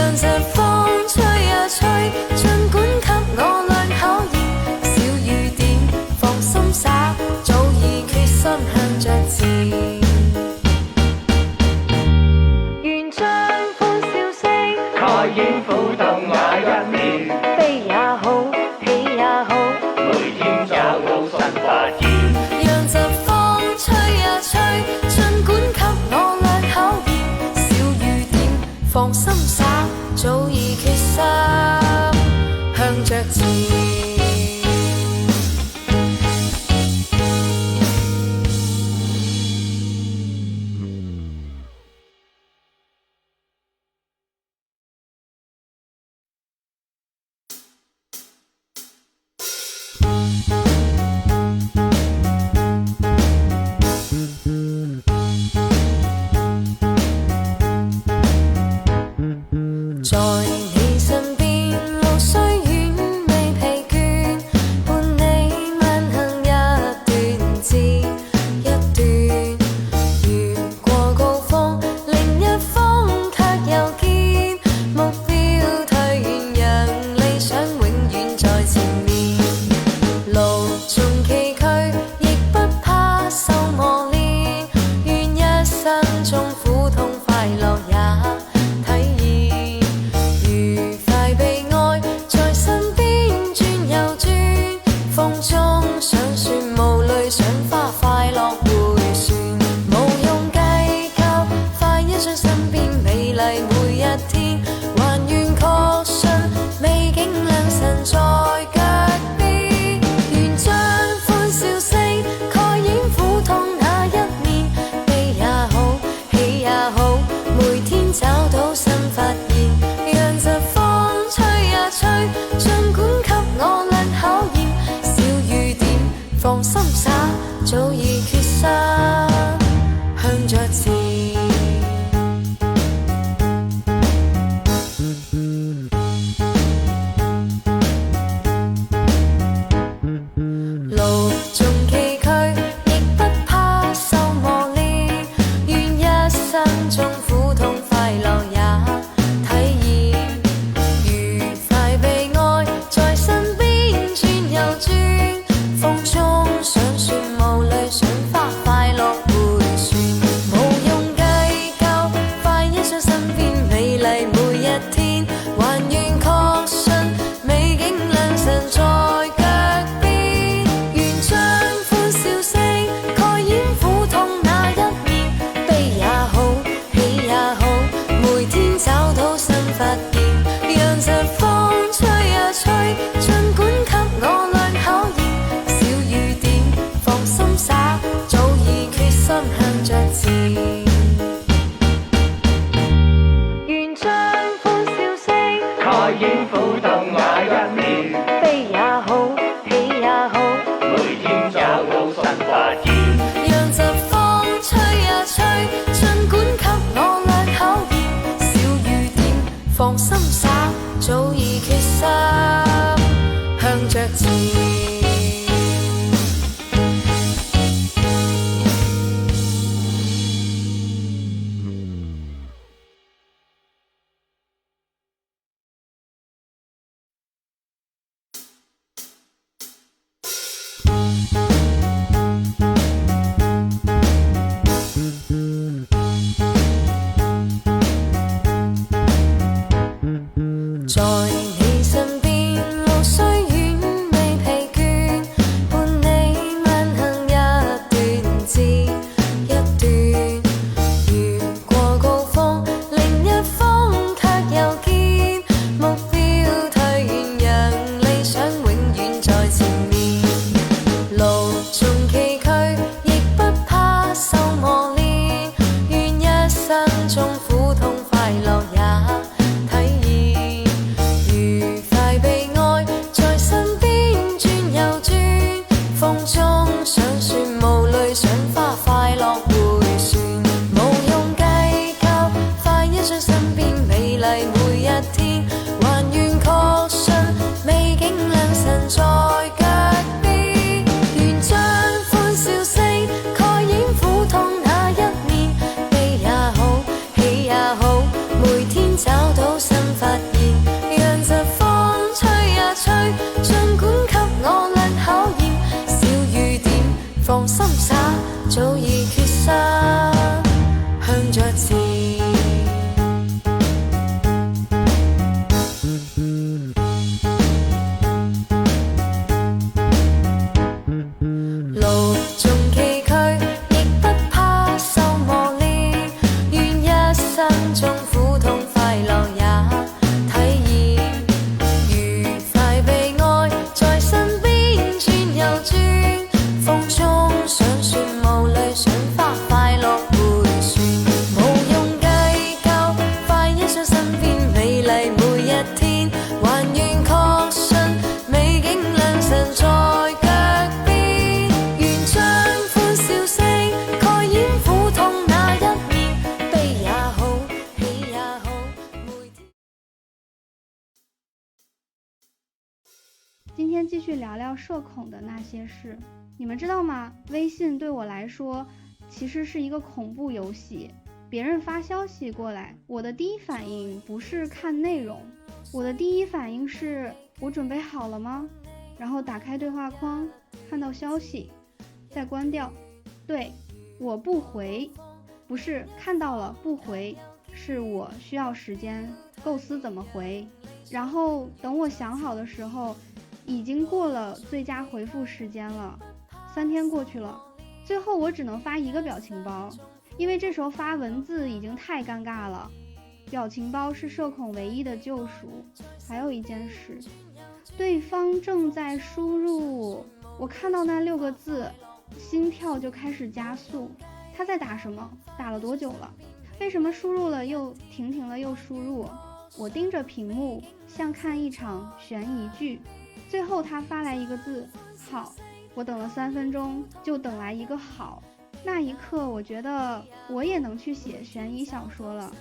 讓疾風吹呀吹，儘管給我倆考驗。小雨點，放心灑，早已決心向着前。願將歡笑聲蓋掩苦痛那一面，悲也好，喜也好，每天找到新發現。讓疾風吹呀吹，儘管給我倆考驗。小雨點，放心灑，早已決心向着前。在你身邊，路雖遠未疲倦，伴你慢行一段接一段。越過高峰，另一峰卻又見目標退遠，讓理想永遠在前面。路縱崎嶇，亦不怕受磨練，願一生中苦痛快樂也放心灑，早已決心向着前。路縱崎嶇，亦不怕受磨練，願一生中苦痛快樂也體驗。愉快悲哀在身邊轉又轉，風中想說無淚，想花快樂迴旋，無用計較，快欣賞身邊美麗每一天，還願確信美景良辰在腳邊。願將歡笑聲蓋掩苦痛那一面，悲也好，喜也好，每天找到新發現。讓疾風吹呀吹，儘管給我倆考驗。放心灑，早已決心向着前。願將歡笑聲蓋掩苦痛那一面，悲也好，喜也好，每天找到新發現。讓疾風吹呀吹，儘管給我倆考驗。小雨點，放心灑，早已決心向着前。在你身邊，路雖遠未疲倦，伴你慢行一段接一段。越過高峰，另一峰卻又見目標退遠，讓理想永遠在前面。路縱崎嶇，亦不怕受磨練，願一生中苦痛快樂也體驗。今天继续聊聊社恐的那些事。你们知道吗？微信对我来说其实是一个恐怖游戏。别人发消息过来，我的第一反应不是看内容，我的第一反应是我准备好了吗？然后打开对话框，看到消息，再关掉。对，我不回，不是看到了不回，是我需要时间构思怎么回。然后等我想好的时候，已经过了最佳回复时间了，3天过去了，最后我只能发一个表情包，因为这时候发文字已经太尴尬了。表情包是社恐唯一的救赎。还有一件事，对方正在输入，我看到那6个字，心跳就开始加速。他在打什么？打了多久了？为什么输入了又停了又输入？我盯着屏幕，像看一场悬疑剧。最后他发来一个字，好。我等了3分钟，就等来一个好。那一刻，我觉得我也能去写悬疑小说了。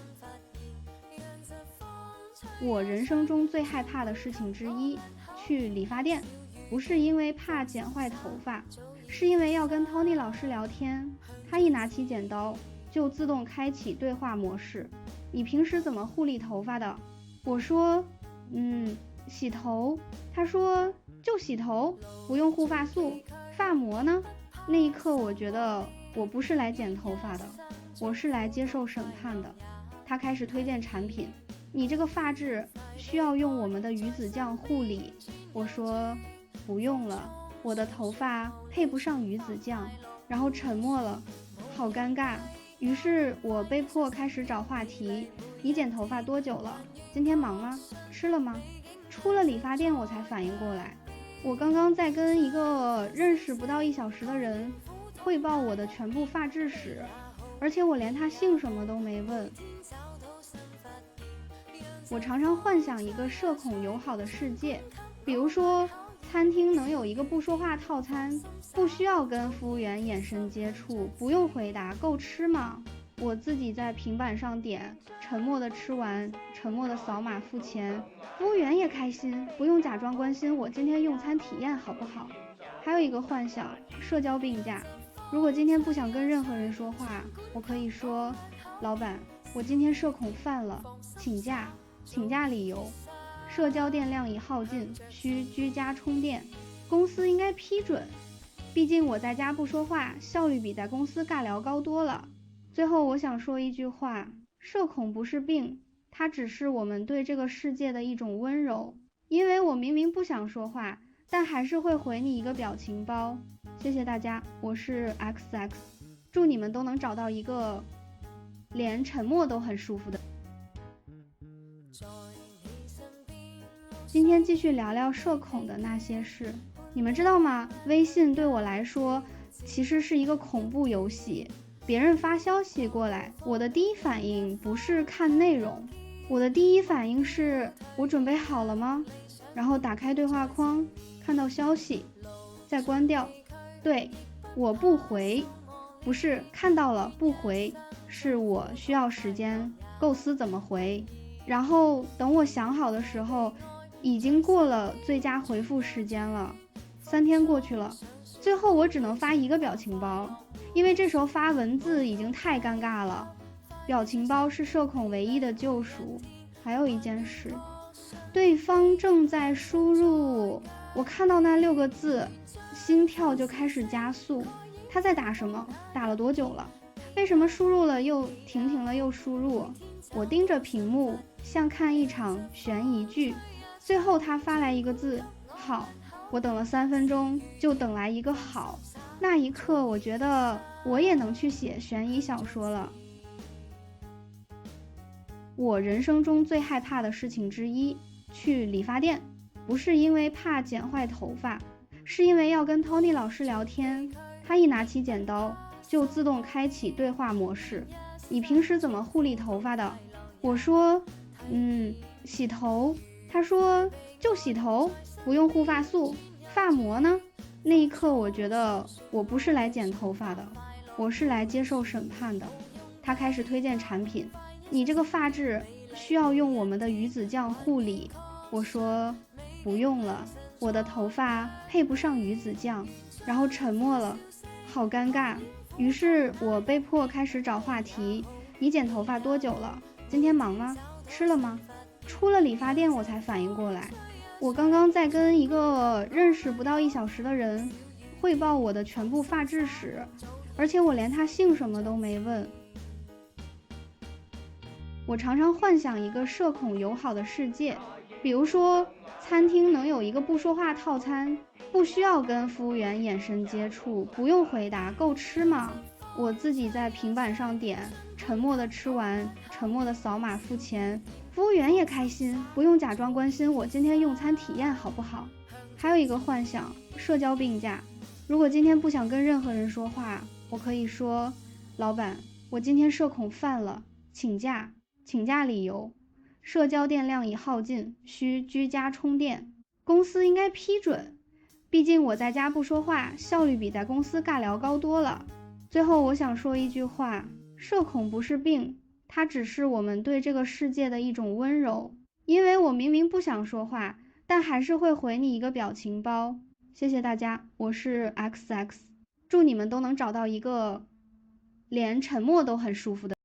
我人生中最害怕的事情之一，去理发店，不是因为怕剪坏头发，是因为要跟 Tony 老师聊天。他一拿起剪刀，就自动开启对话模式。你平时怎么护理头发的？我说，洗头。他说，就洗头，不用护发素。发膜呢？那一刻，我觉得我不是来剪头发的，我是来接受审判的。他开始推荐产品。你这个发质需要用我们的鱼子酱护理。我说不用了，我的头发配不上鱼子酱。然后沉默了，好尴尬。于是我被迫开始找话题。你剪头发多久了？今天忙吗？吃了吗？出了理发店我才反应过来，我刚刚在跟一个认识不到1小时的人汇报我的全部发质史，而且我连他姓什么都没问。我常常幻想一个社恐友好的世界，比如说餐厅能有一个不说话套餐，不需要跟服务员眼神接触，不用回答，够吃吗？我自己在平板上点，沉默的吃完，沉默的扫码付钱，服务员也开心，不用假装关心我今天用餐体验好不好。还有一个幻想，社交病假，如果今天不想跟任何人说话，我可以说，老板，我今天社恐犯了，请假。请假理由，社交电量已耗尽，需居家充电，公司应该批准。毕竟我在家不说话，效率比在公司尬聊高多了。最后我想说一句话，社恐不是病，它只是我们对这个世界的一种温柔。因为我明明不想说话，但还是会回你一个表情包。谢谢大家，我是 XX， 祝你们都能找到一个连沉默都很舒服的。今天继续聊聊社恐的那些事。你们知道吗？微信对我来说其实是一个恐怖游戏。别人发消息过来，我的第一反应不是看内容，我的第一反应是我准备好了吗？然后打开对话框，看到消息，再关掉。对，我不回，不是看到了不回，是我需要时间构思怎么回。然后等我想好的时候，已经过了最佳回复时间了，3天过去了，最后我只能发一个表情包，因为这时候发文字已经太尴尬了。表情包是社恐唯一的救赎。还有一件事，对方正在输入，我看到那6个字，心跳就开始加速。他在打什么？打了多久了？为什么输入了又停了又输入？我盯着屏幕，像看一场悬疑剧。最后他发来一个字，好。我等了3分钟，就等来一个好。那一刻，我觉得我也能去写悬疑小说了。我人生中最害怕的事情之一，去理发店，不是因为怕剪坏头发，是因为要跟 Tony 老师聊天。他一拿起剪刀，就自动开启对话模式。你平时怎么护理头发的？我说，洗头。他说，就洗头，不用护发素。发膜呢？那一刻，我觉得我不是来剪头发的，我是来接受审判的。他开始推荐产品。你这个发质需要用我们的鱼子酱护理。我说不用了，我的头发配不上鱼子酱，然后沉默了，好尴尬。于是我被迫开始找话题，你剪头发多久了？今天忙吗？吃了吗？出了理发店我才反应过来，我刚刚在跟一个认识不到1小时的人汇报我的全部发质史，而且我连他姓什么都没问。我常常幻想一个社恐友好的世界，比如说餐厅能有一个不说话套餐，不需要跟服务员眼神接触，不用回答够吃吗？我自己在平板上点，沉默的吃完，沉默的扫码付钱，服务员也开心，不用假装关心我今天用餐体验好不好。还有一个幻想，社交病假，如果今天不想跟任何人说话，我可以说，老板，我今天社恐犯了，请假。请假理由：社交电量已耗尽，需居家充电。公司应该批准，毕竟我在家不说话，效率比在公司尬聊高多了。最后我想说一句话，社恐不是病，它只是我们对这个世界的一种温柔。因为我明明不想说话，但还是会回你一个表情包。谢谢大家，我是 XX， 祝你们都能找到一个连沉默都很舒服的